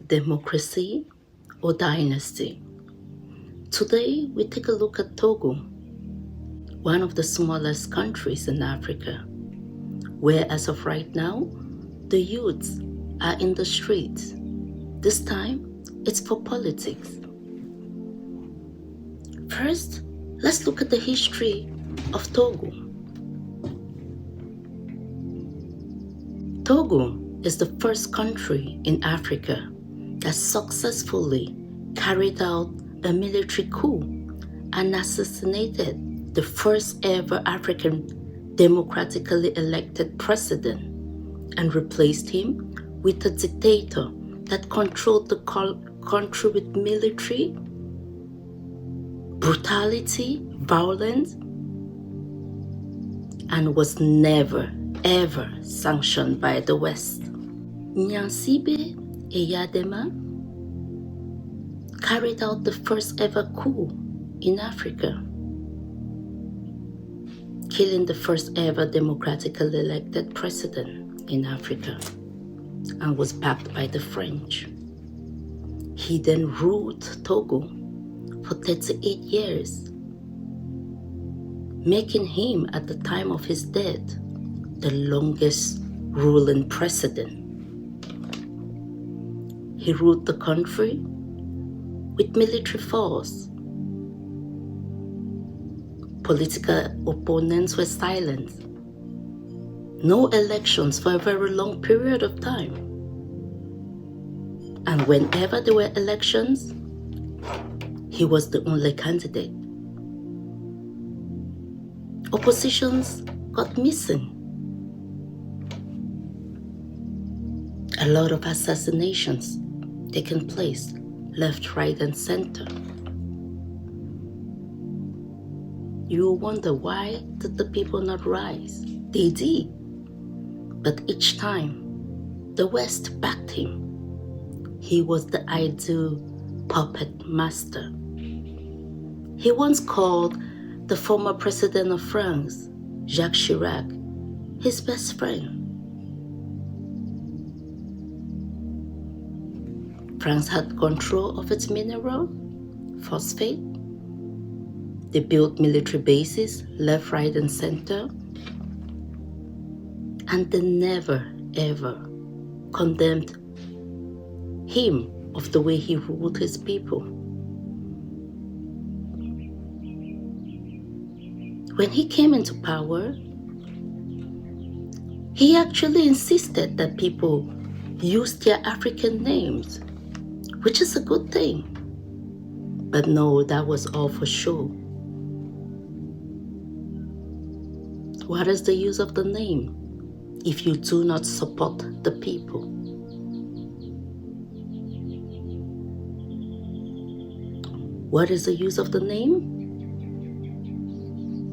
democracy or dynasty. Today, we take a look at Togo, one of the smallest countries in Africa, where as of right now, the youths are in the streets. This time, it's for politics. First, let's look at the history of Togo. Togo is the first country in Africa that successfully carried out a military coup and assassinated the first ever African democratically elected president and replaced him with a dictator that controlled the country with military brutality, violence, and was never ever sanctioned by the West. Nyansibe Eyadema carried out the first ever coup in Africa, killing the first ever democratically elected president in Africa, and was backed by the French. He then ruled Togo for 38 years, making him, at the time of his death, the longest ruling president. He ruled the country with military force. Political opponents were silenced. No elections for a very long period of time. And whenever there were elections, he was the only candidate. Oppositions got missing. A lot of assassinations taking place, left, right, and center. You will wonder, why did the people not rise? They did. But each time, the West backed him. He was the ideal puppet master. He once called the former president of France, Jacques Chirac, his best friend. France had control of its mineral, phosphate. They built military bases left, right, and center. And they never, ever condemned him of the way he ruled his people. When he came into power, he actually insisted that people use their African names, which is a good thing. But no, that was all for show. What is the use of the name if you do not support the people? What is the use of the name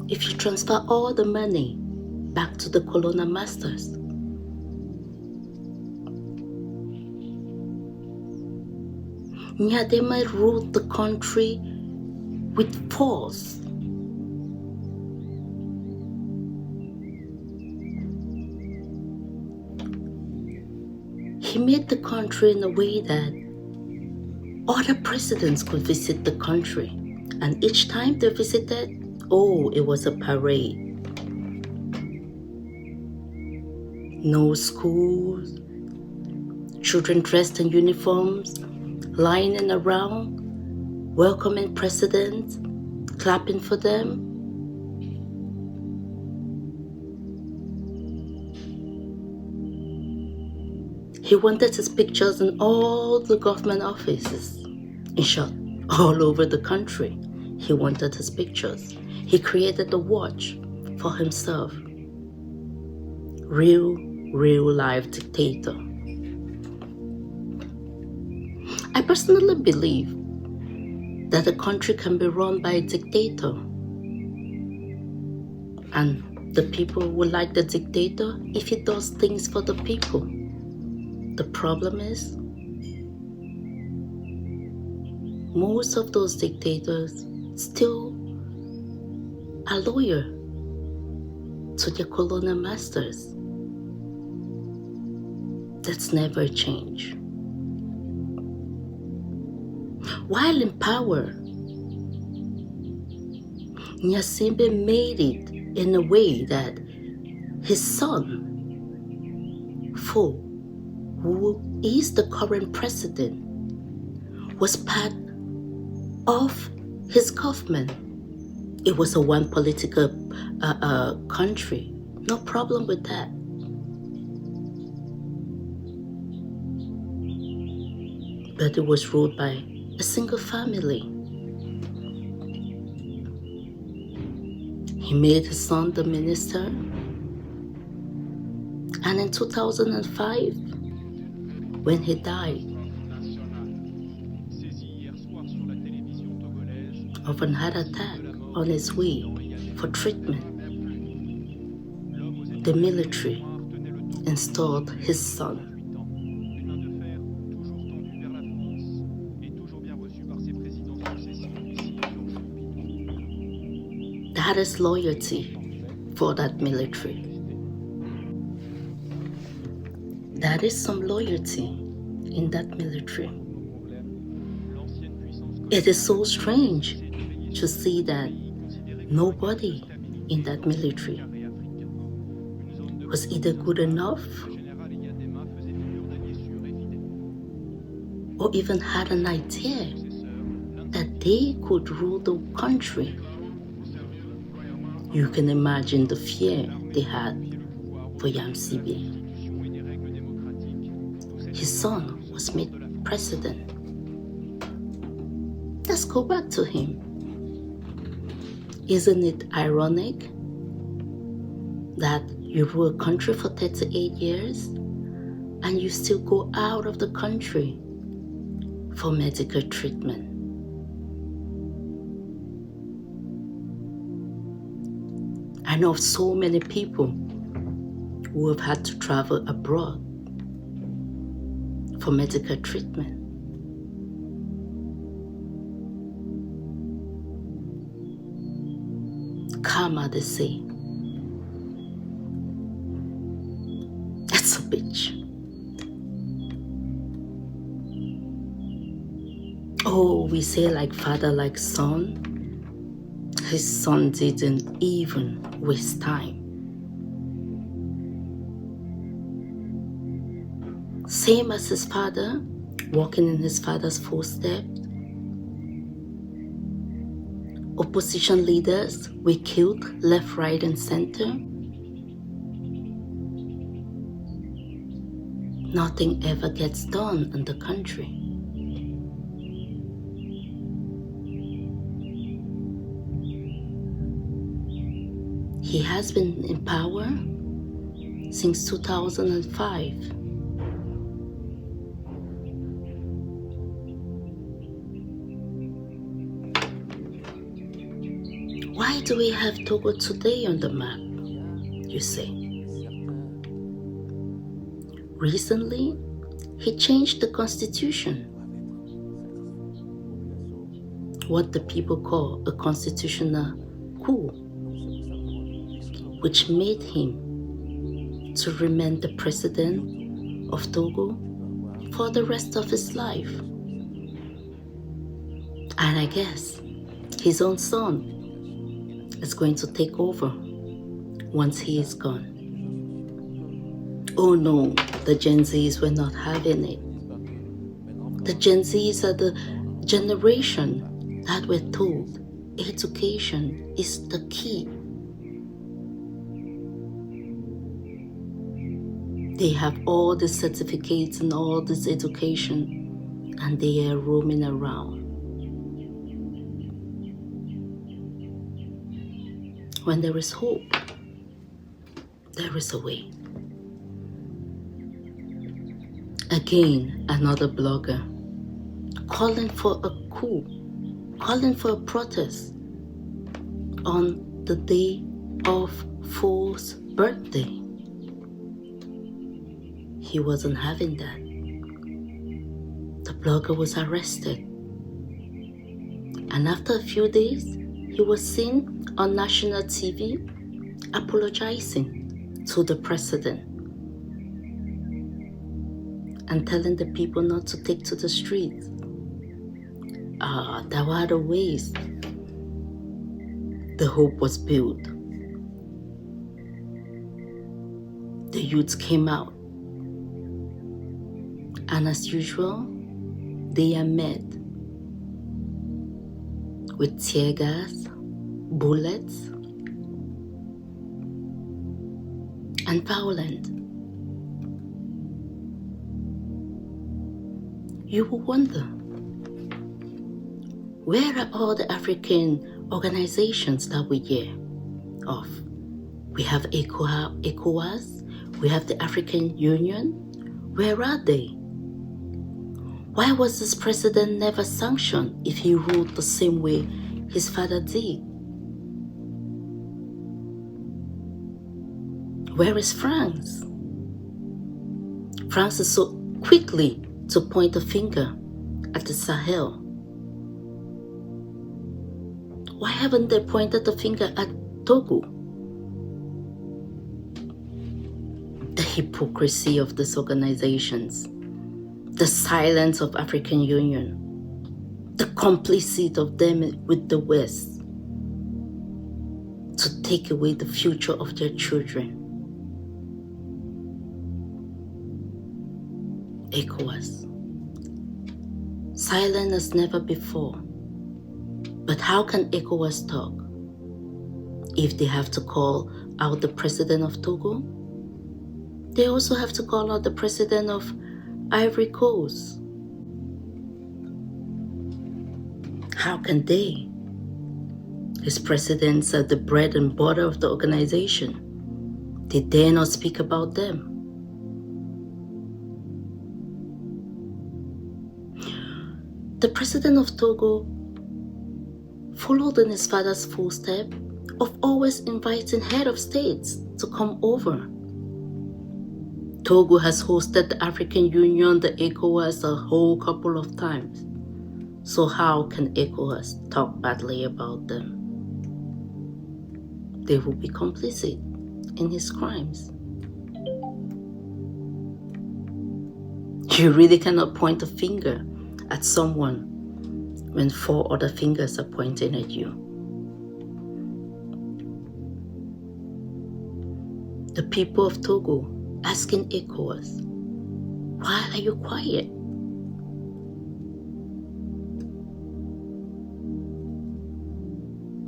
if you transfer all the money back to the colonial masters? Nyadema ruled the country with force. He made the country in a way that other presidents could visit the country. And each time they visited, it was a parade. No schools, children dressed in uniforms, lining around, welcoming presidents, clapping for them. He wanted his pictures in all the government offices. In short, all over the country, he wanted his pictures. He created a watch for himself. Real life dictator. I personally believe that a country can be run by a dictator, and the people will like the dictator if he does things for the people. The problem is, most of those dictators still are loyal to their colonial masters. That's never change. While in power, Nyasimbe made it in a way that his son, Fo, who is the current president, was part of his government. It was a one political country. No problem with that. But it was ruled by a single family. He made his son the minister. And in 2005, when he died of an heart attack on his way for treatment, the military installed his son. That is loyalty for that military. That is some loyalty in that military. It is so strange to see that nobody in that military was either good enough or even had an idea that they could rule the country. You can imagine the fear they had for Yamsibe. His son was made president. Let's go back to him. Isn't it ironic that you rule a country for 38 years and you still go out of the country for medical treatment? I know of so many people who have had to travel abroad for medical treatment. Karma, they say. That's a bitch. Oh, we say like father, like son. His son didn't even waste time. Same as his father, walking in his father's footsteps. Opposition leaders were killed left, right, and center. Nothing ever gets done in the country. He has been in power since 2005. Why do we have Togo today on the map, you say? Recently, he changed the constitution. What the people call a constitutional coup, which made him to remain the president of Togo for the rest of his life. And I guess his own son is going to take over once he is gone. Oh no, the Gen Zs were not having it. The Gen Zs are the generation that were told education is the key. They have all the certificates and all this education, and they are roaming around. When there is hope, there is a way. Again, another blogger calling for a coup, calling for a protest on the day of Fo's birthday. He wasn't having that. The blogger was arrested. And after a few days, he was seen on national TV apologizing to the president and telling the people not to take to the streets there were other ways the hope was built. The youths came out, and as usual, they are met with tear gas, bullets, and violence. You will wonder, where are all the African organizations that we hear of? We have ECOWAS, we have the African Union. Where are they? Why was this president never sanctioned if he ruled the same way his father did? Where is France? France is so quickly to point a finger at the Sahel. Why haven't they pointed the finger at Togo? The hypocrisy of these organizations, the silence of African Union, the complicity of them with the West to take away the future of their children. ECOWAS, silent as never before. But how can ECOWAS talk if they have to call out the president of Togo? They also have to call out the president of Ivory Coast. How can they? His presidents are the bread and butter of the organization. They dare not speak about them. The president of Togo followed in his father's footsteps of always inviting head of states to come over. Togo has hosted the African Union, the ECOWAS, a whole couple of times. So how can ECOWAS talk badly about them? They will be complicit in his crimes. You really cannot point a finger at someone when 4 other fingers are pointing at you. The people of Togo asking ECOWAS, why are you quiet?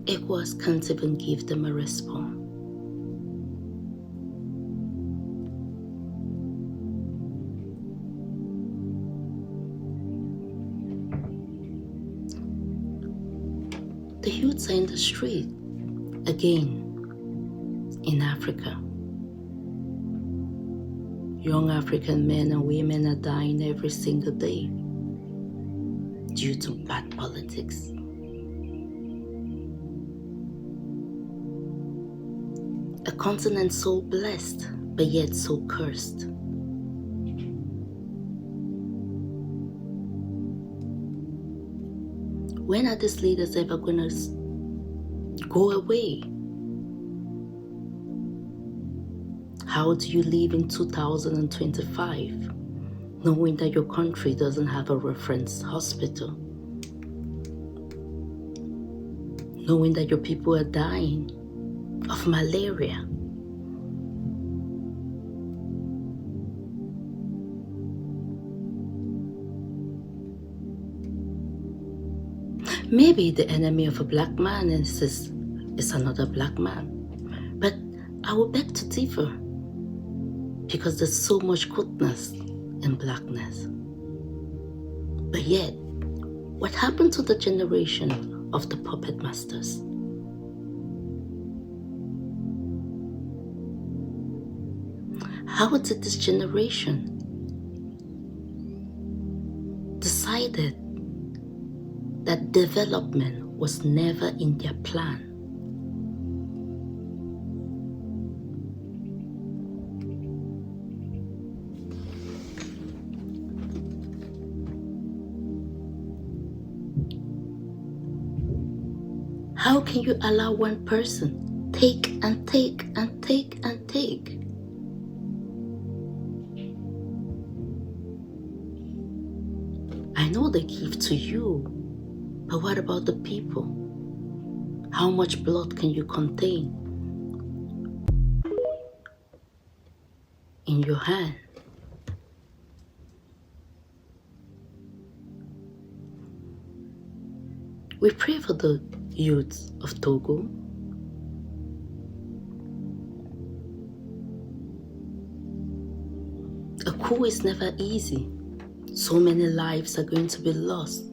ECOWAS can't even give them a response. The youths are in the street again in Africa. Young African men and women are dying every single day due to bad politics. A continent so blessed, but yet so cursed. When are these leaders ever going to go away? How do you live in 2025 knowing that your country doesn't have a reference hospital? Knowing that your people are dying of malaria? Maybe the enemy of a black man is another black man. But I will beg to differ, because there's so much goodness in blackness. But yet, what happened to the generation of the puppet masters? How did this generation decided that development was never in their plan? How can you allow one person take and take and take and take? I know they give to you But what about the people? How much blood can you contain in your hand? We pray for the youth of Togo. A coup is never easy. So many lives are going to be lost.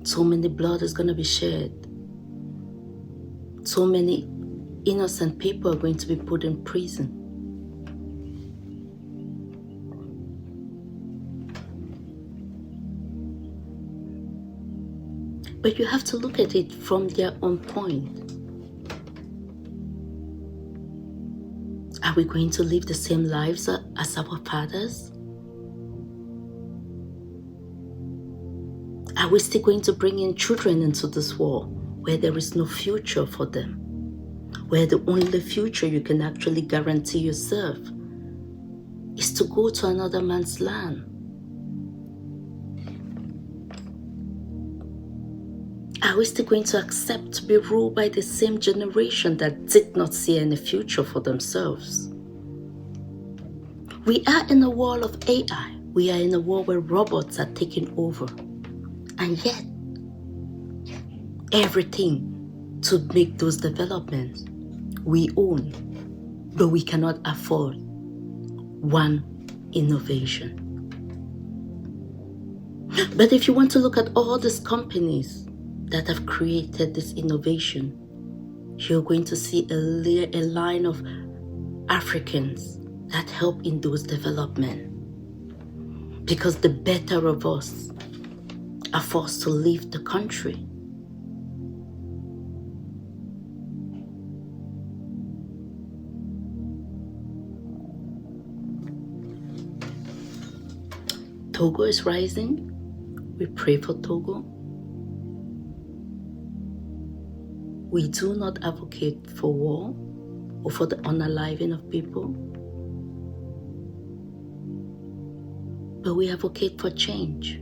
So many blood is going to be shed. So many innocent people are going to be put in prison. But you have to look at it from their own point. Are we going to live the same lives as our fathers? Are we still going to bring in children into this world where there is no future for them? Where the only future you can actually guarantee yourself is to go to another man's land? Are we still going to accept to be ruled by the same generation that did not see any future for themselves? We are in a world of AI. We are in a world where robots are taking over. And yet, everything to make those developments we own, but we cannot afford one innovation. But if you want to look at all these companies that have created this innovation, you're going to see a line of Africans that help in those development. Because the better of us are forced to leave the country. Togo is rising. We pray for Togo. We do not advocate for war or for the unaliving of people, but we advocate for change.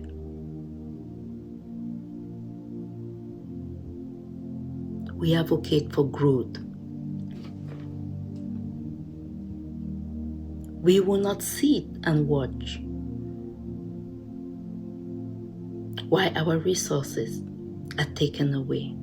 We advocate for growth. We will not sit and watch while our resources are taken away.